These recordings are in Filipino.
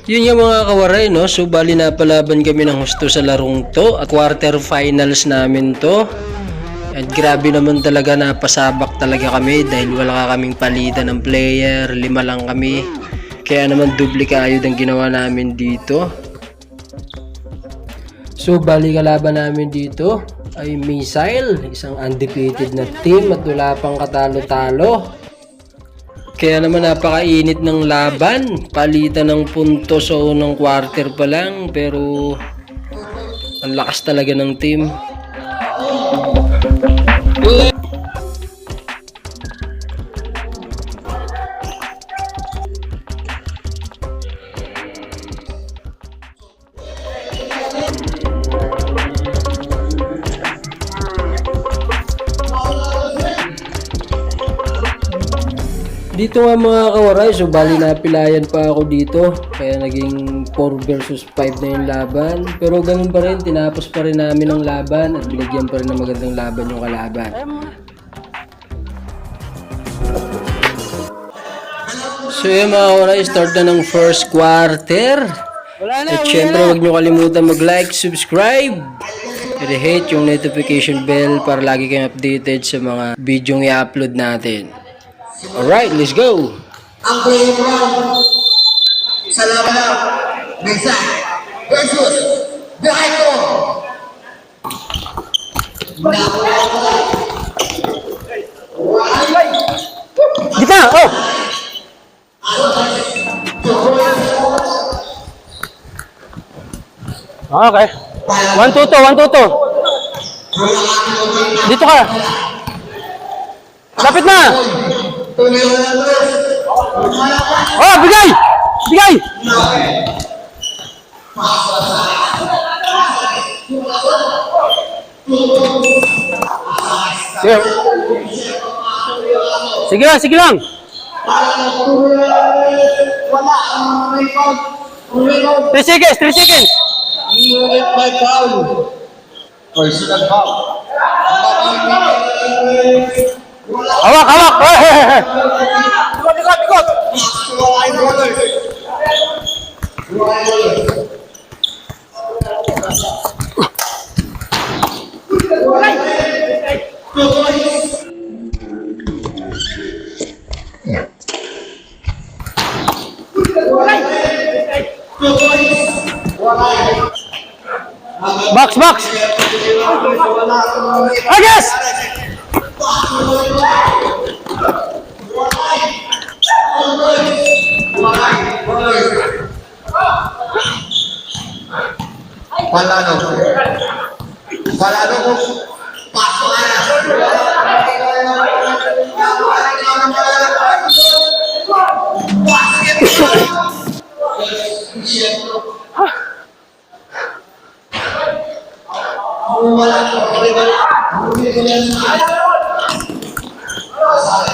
Yun yung mga kawaray, no? So, bali na palaban kami ng husto sa larong to. At quarter finals namin to. At grabe naman talaga, napasabak talaga kami dahil wala kaming palitan ng player. 5 lang kami. Kaya naman doble kaayod ang ginawa namin dito. So, bali kalaban namin dito ay Missile. Isang undefeated na team at wala pang katalo-talo. Kaya naman napakainit ng laban. Palitan ng punto sa unang quarter pa lang. Pero ang lakas talaga ng team. Dito nga mga kawaray, so bali napilayan pa ako dito. Kaya naging 4 versus 5 na yung laban. Pero ganun pa rin, tinapos pa rin namin ang laban at binigyan pa rin ng magandang laban yung kalaban. So yun mga kawaray, start na ng first quarter. At syempre huwag nyo kalimutan mag-like, subscribe, and hit yung notification bell para lagi kayong updated sa mga video i-upload natin. Alright, let's go! Ang playing round sa laban Mesa versus Behaito. Kita! Oh! Okay. 1-2 to, 1-2 to. Dito ka. Lapit na! Oh, bigay! Bigay! Sige lang, sige lang! 3 seconds, 3 seconds! By foul. Personal foul. Hawak, hawak! Ikot, ikot, ikot! Box, box! Agas! Palano. Palano ko. Pasok na.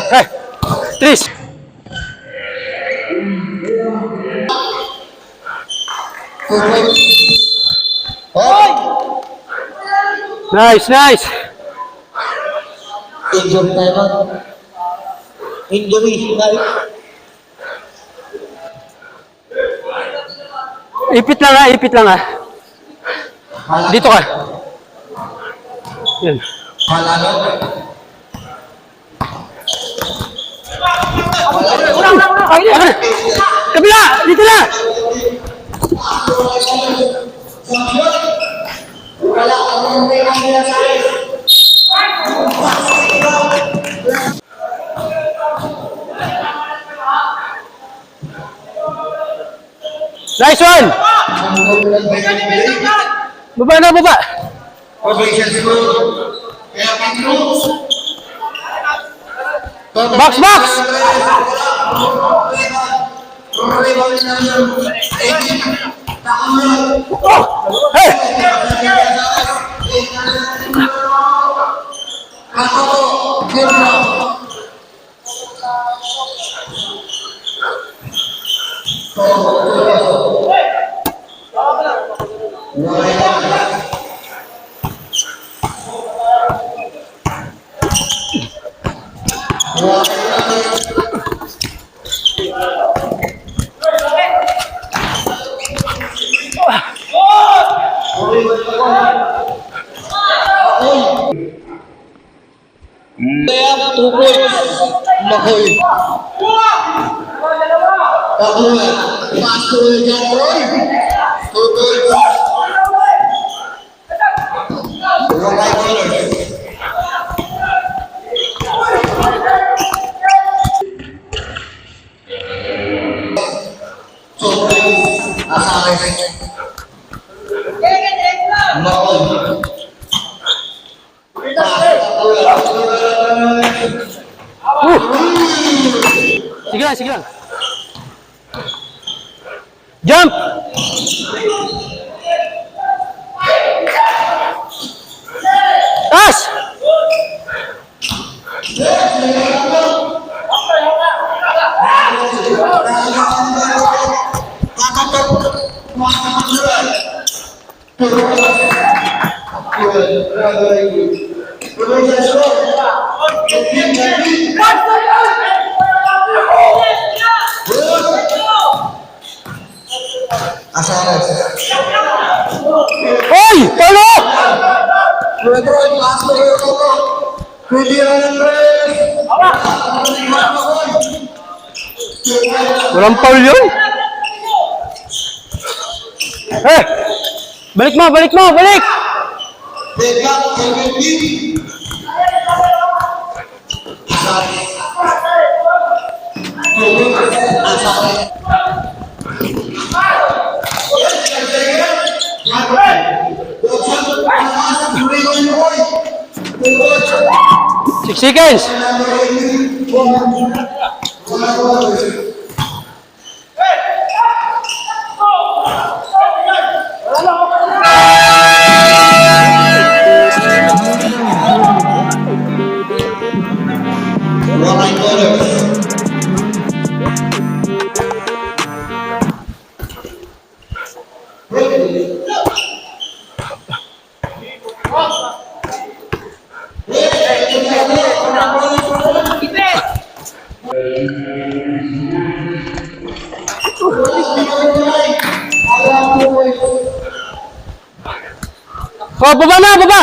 Hey, Tris! Nice, nice! Injury tayo. Injury. Ipit lang ha, ipit lang ha. Dito ka. Yan. Palano. Kabila! Dito na! Wala akong may kanila sa akin. Nice one! Baba na, baba! Box, box! Oh! Hey! Bakoy. Bakoy. Pasok dyan, Roy. Tutol. Walay colors. Asahin. Bakoy. Sige lang, sige lang. Jump! Taas! Asahin. Hoy! Talo! Walang foul yun? Eh! Balik mo! Balik mo! Balik! Six seconds! Walay colors. Oh, baba na! Baba!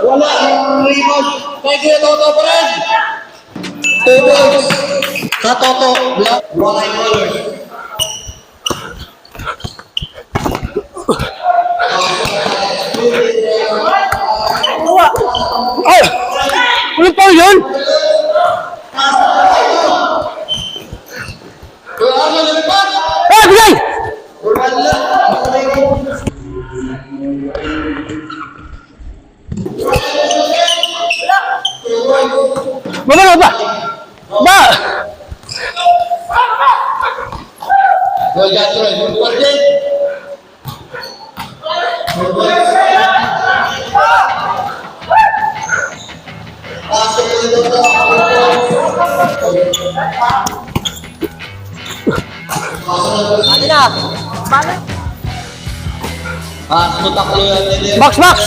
Wala ang rebound. Kay Kuya Toto pa rin. Tubos. Sa Toto. Walay colors. Ay! Walang foul yun? Wala na lipat. Ah! Bigay! Wala. Baba na! Baba! Baba! Wala Troy. Wala. Ano na? Sutak ko yan. Box! Box!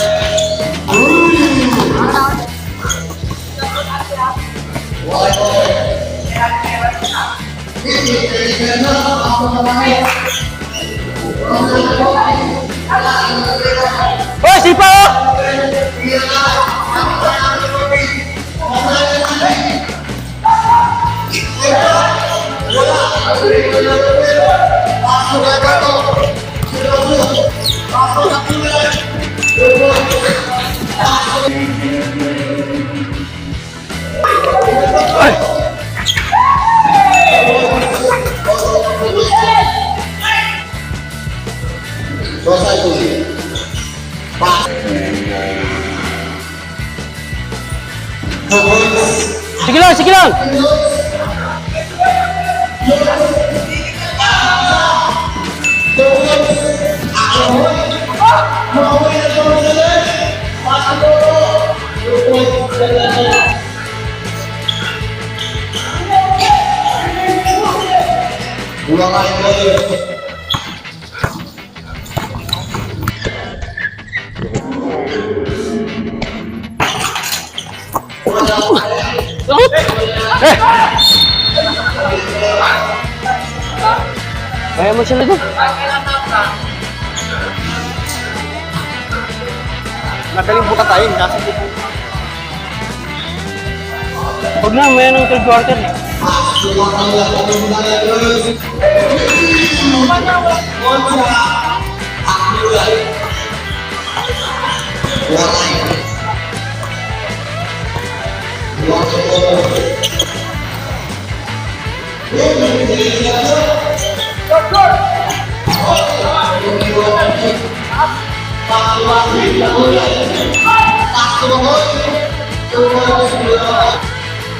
Oh, sipa! Oh! Ay! Sige lang, sige lang! Wala Kaya mo sila doon. Madaling bukatayin kasi Huwag na, may anong third quarter.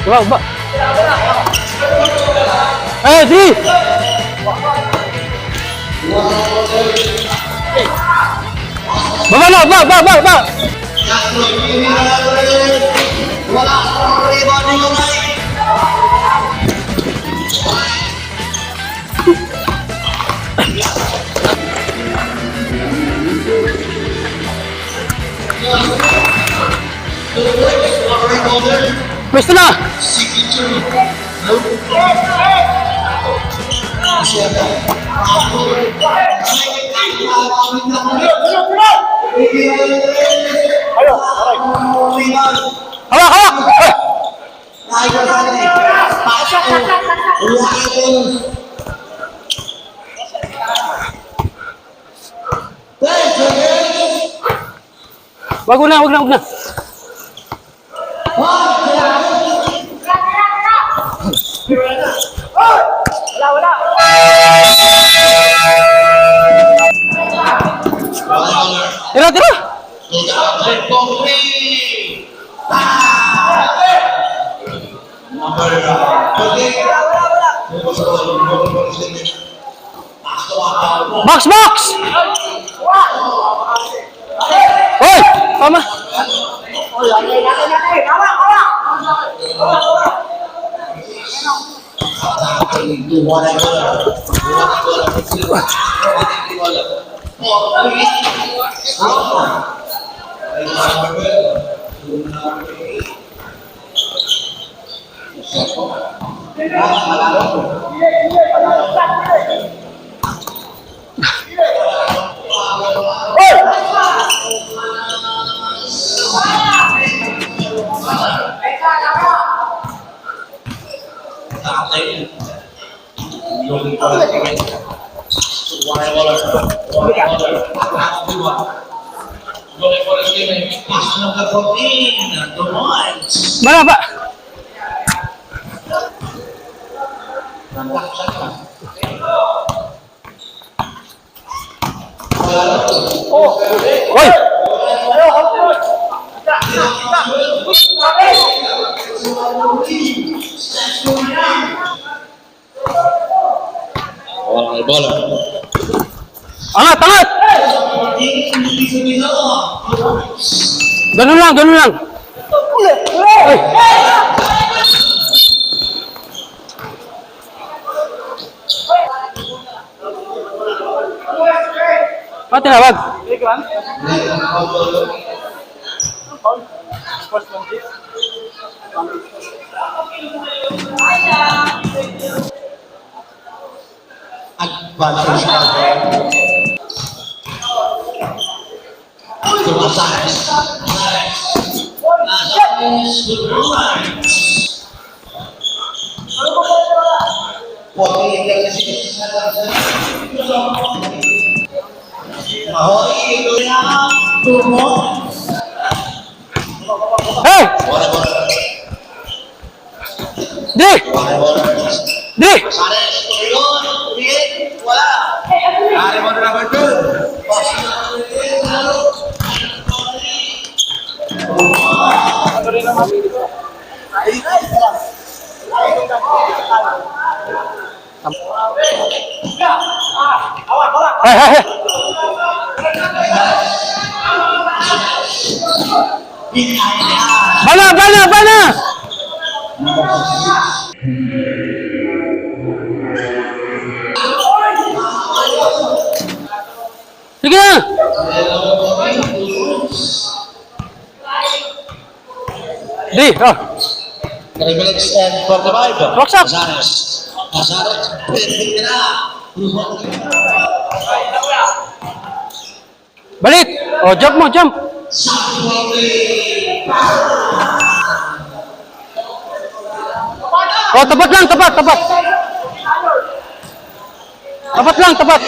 Diba, ba? Eh, di! Baba na, ba! Wala akong rebound yung kamay. Pwesto na! Hawak, hawak! Wag na. Tira! Box! Hoy! Tama! Mana, Pak? Woi! Bola. Angat! Ganun lang. Hey. Ba't tinawag? Advantage Hey! Di! Hey! Bana! Sige na! Di, oh. Privilege and 45. Roxak. Azares. Azares. Pwede na. Balik! Oh, jump mo, jump! Oh, tapat lang, tapat, tapat! Tapat lang, tapat!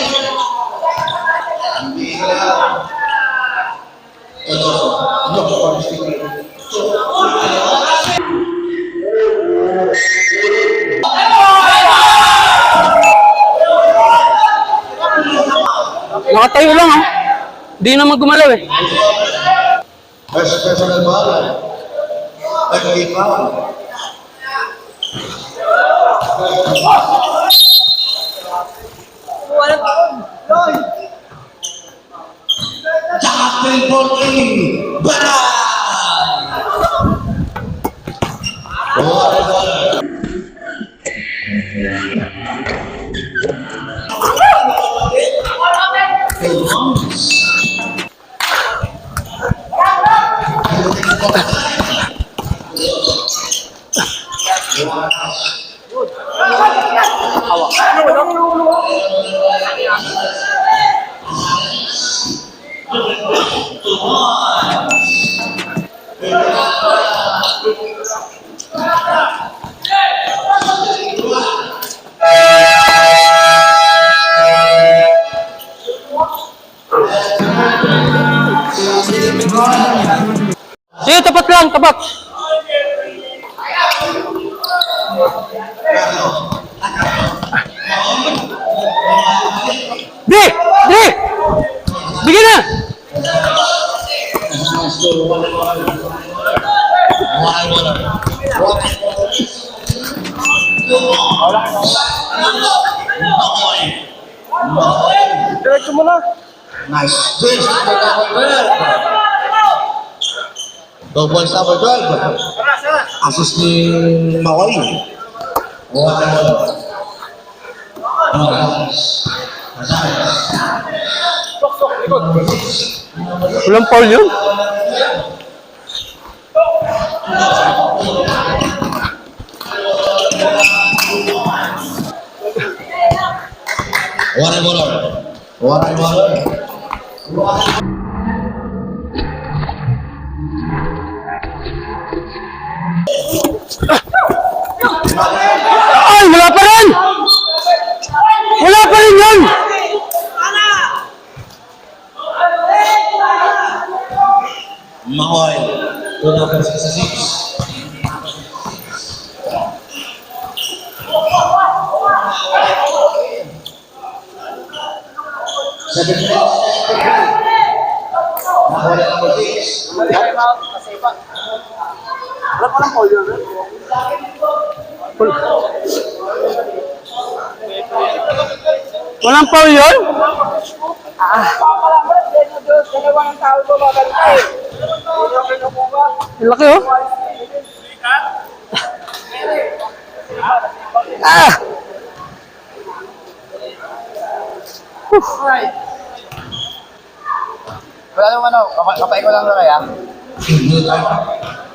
Nakatayo lang, ha? Di naman gumalaw, eh. First personal ball. Nag-ipaw. Jacqueline Portling. Bara! Sige, tapat lang, tapat! Di! Di! Bigyan na! Diretso mo na. Nice. This is the points number 12. Assist ni Makoy. Walang foul yun? What a bowler. What a bowler. Ay, wala pa rin! Wala pa rin yun! Makoy. 2066. Walang foul yun? Ang laki, oh. Ah! Wala naman ano, kapay ko lang na kaya.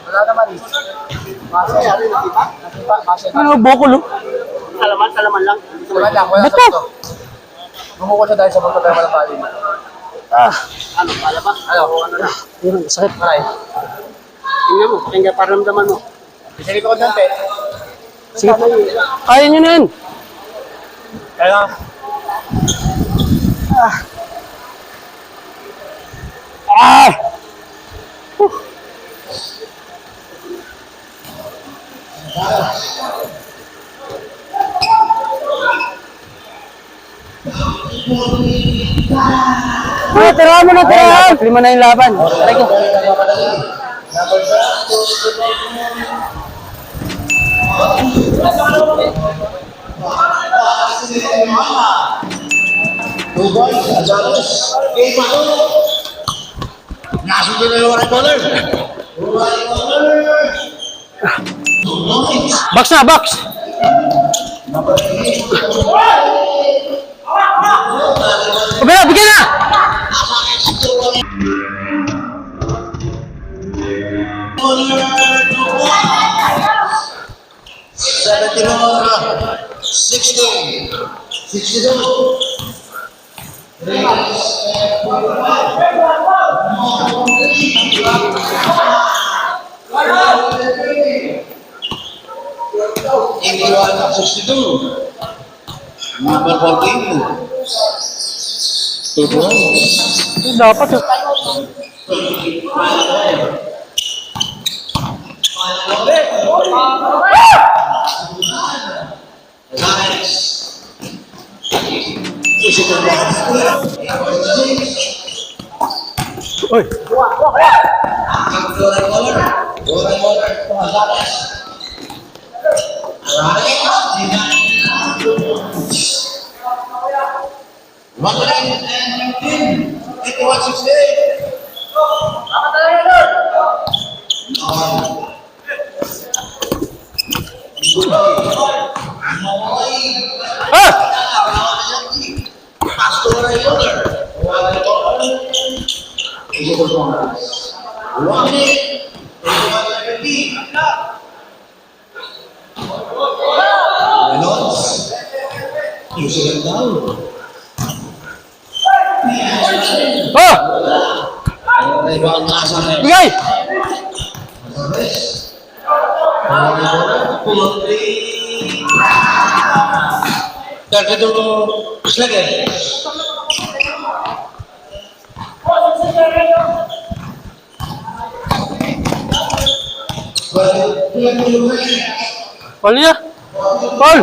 Wala naman. Masa yan, nakipa? Nakipa, masa yan. Ano, bukol, oh. Salaman lang. Wala lang, wala Bato. sa ito. Bumukol siya dahil sa pagkakaya walang paling. Ah, Ano, pala ba? Ano na? yun, sakit. Maray. Tingnan mo, tingnan paramdaman mo. Isagay ko dyan, pe. Sige, kaya nyo na yun. Kaya Ah! Tirahan mo na, tirahan! 5 na yung laban. Aray ko. Dubai, Azares. Nasunod na yung right bowler. Right bowler. Box na, box! Kabila, bigyan na! 62. Eighty-one of 62. Number 14. Dapat yun. Uy! Ah! Ah! Bigay! Paul niya! Paul!